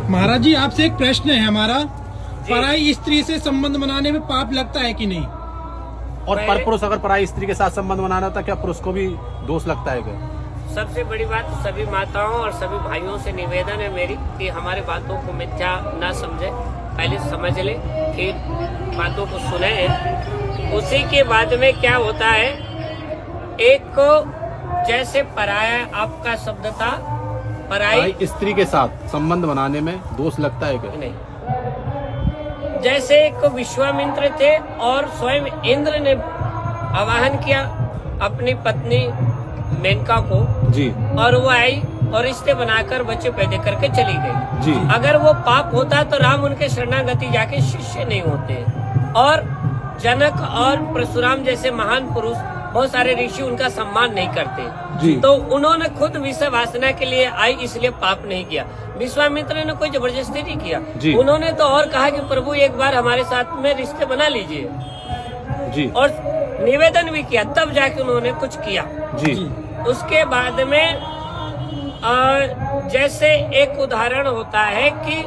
महाराज जी, आपसे एक प्रश्न है हमारा। पराई स्त्री से संबंध बनाने में पाप लगता है कि नहीं? और पर पुरुष अगर पराई स्त्री के साथ संबंध बनाना था, क्या पुरुष को भी दोष लगता है क्या? सबसे बड़ी बात सभी माताओं और सभी भाइयों से निवेदन है मेरी कि हमारे बातों को मिथ्या ना समझे, पहले समझ ले, फिर बातों को सुने। उसी के बाद में क्या होता है, एक को जैसे पराया आपका शब्द था, पराई स्त्री के साथ संबंध बनाने में दोष लगता है क्या? नहीं। जैसे एक विश्वामित्र थे और स्वयं इंद्र ने आवाहन किया अपनी पत्नी मेनका को जी, और वो आई और रिश्ते बनाकर बच्चे पैदा करके चली गई जी। अगर वो पाप होता तो राम उनके शरणागति जाके शिष्य नहीं होते, और जनक और परशुराम जैसे महान पुरुष, बहुत सारे ऋषि उनका सम्मान नहीं करते जी। तो उन्होंने खुद विषय वासना के लिए आई, इसलिए पाप नहीं किया। विश्वामित्र ने कोई जबरदस्ती नहीं किया जी। उन्होंने तो और कहा कि प्रभु एक बार हमारे साथ में रिश्ते बना लीजिए जी, और निवेदन भी किया, तब जाके उन्होंने कुछ किया जी। उसके बाद में जैसे एक उदाहरण होता है कि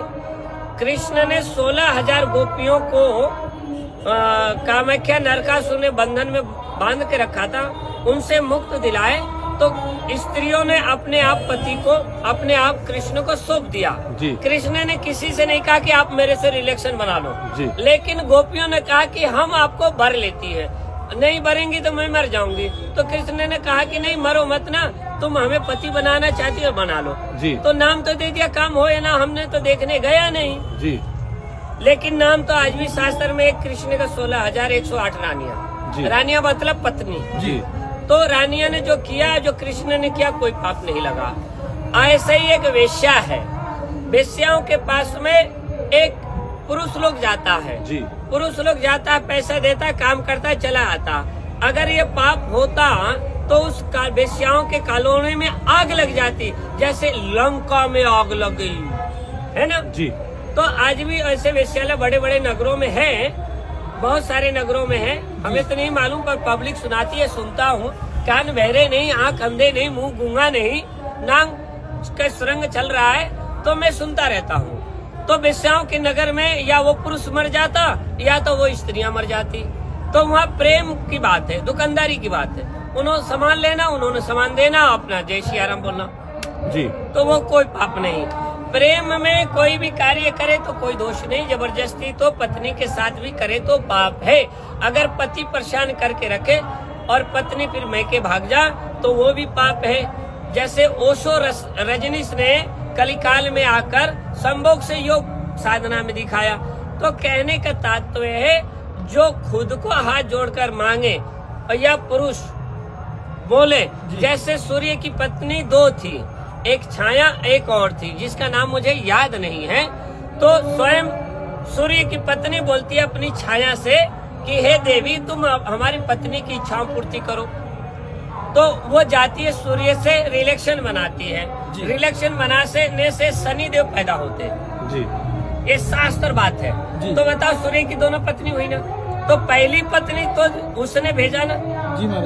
कृष्ण ने 16,000 गोपियों को कामाख्या नरकासुर ने बंधन में बांध के रखा था, उनसे मुक्त दिलाए तो स्त्रियों ने अपने आप पति को, अपने आप कृष्ण को सौंप दिया जी। कृष्ण ने किसी से नहीं कहा कि आप मेरे से रिलेशन बना लो जी। लेकिन गोपियों ने कहा कि हम आपको भर लेती है, नहीं भरेंगी तो मैं मर जाऊंगी। तो कृष्ण ने कहा कि नहीं मरो मत ना, तुम हमें पति बनाना चाहती हो बना लो जी। तो नाम तो दे दिया, काम हो या ना, हमने तो देखने गया नहीं जी, लेकिन नाम तो आज भी शास्त्र में एक कृष्ण का 16,108 रानियां, रानियां मतलब पत्नी जी। तो रानिया ने जो किया, जो कृष्ण ने किया, कोई पाप नहीं लगा। ऐसे ही एक वेश्या है, वेश्याओं के पास में एक पुरुष लोग जाता है जी। पुरुष लोग जाता है, पैसा देता है, काम करता है, चला आता। अगर ये पाप होता तो उस वेश्याओं के कॉलोनी में आग लग जाती, जैसे लंका में आग लग गई है ना जी। तो आज भी ऐसे वेश्यालय बड़े बड़े नगरों में है, बहुत सारे नगरों में है, हमें तो नहीं मालूम पर पब्लिक सुनाती है, सुनता हूँ। कान बहरे नहीं, आंख अंधे नहीं, मुंह गूंगा नहीं, नाक का सुरंग चल रहा है तो मैं सुनता रहता हूँ। तो वेश्याओं के नगर में या वो पुरुष मर जाता या तो वो स्त्रियां मर जाती। तो वहाँ प्रेम की बात है, दुकानदारी की बात है, उन्होंने सामान लेना, उन्होंने सामान देना, अपना जय श्री राम बोलना जी। तो वो कोई पाप नहीं। प्रेम में कोई भी कार्य करे तो कोई दोष नहीं, जबरदस्ती तो पत्नी के साथ भी करे तो पाप है। अगर पति परेशान करके रखे और पत्नी फिर मैके भाग जा तो वो भी पाप है। जैसे ओशो रजनीश ने कलिकाल में आकर संभोग से योग साधना में दिखाया। तो कहने का तात्पर्य है, जो खुद को हाथ जोड़कर मांगे या पुरुष बोले, जैसे सूर्य की पत्नी 2 थी, एक छाया एक और थी जिसका नाम मुझे याद नहीं है। तो स्वयं सूर्य की पत्नी बोलती है अपनी छाया से कि हे देवी तुम हमारी पत्नी की इच्छाओं पूर्ति करो, तो वो जाती है सूर्य से रिलेशन बनाती है। रिलेशन बनाने से शनि देव पैदा होते हैं जी। ये शास्त्र बात है। तो बताओ सूर्य की दोनों पत्नी हुई ना, तो पहली पत्नी तो उसने भेजा ना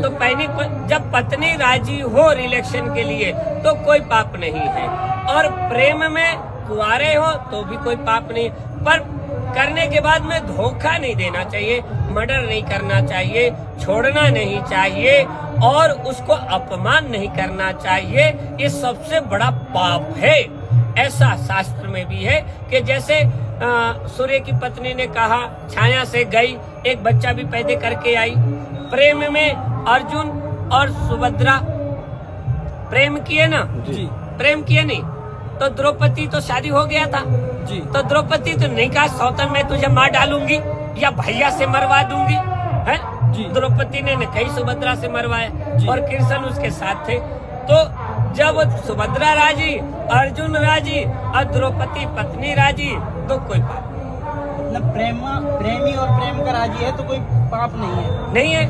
तो पहली जब पत्नी राजी हो रिलेशन के लिए तो कोई पाप नहीं है। और प्रेम में कुंवारे हो तो भी कोई पाप नहीं, पर करने के बाद में धोखा नहीं देना चाहिए, मर्डर नहीं करना चाहिए, छोड़ना नहीं चाहिए और उसको अपमान नहीं करना चाहिए। ये सबसे बड़ा पाप है। ऐसा शास्त्र में भी है कि जैसे सूर्य की पत्नी ने कहा छाया से गई, एक बच्चा भी पैदा करके आई। प्रेम में अर्जुन और सुभद्रा प्रेम किए ना जी। प्रेम किए नहीं तो द्रौपदी तो शादी हो गया था जी। तो द्रौपदी तो नहीं कहा सौतन मैं तुझे मार डालूंगी या भैया से मरवा दूंगी है जी। द्रौपदी ने कई सुभद्रा से मरवाया और कृष्ण उसके साथ थे। तो जब सुभद्रा राजी, अर्जुन राजी और द्रौपदी पत्नी राजी तो कोई पाप मतलब प्रेमी और प्रेम का राजी है तो कोई पाप नहीं है। नहीं है।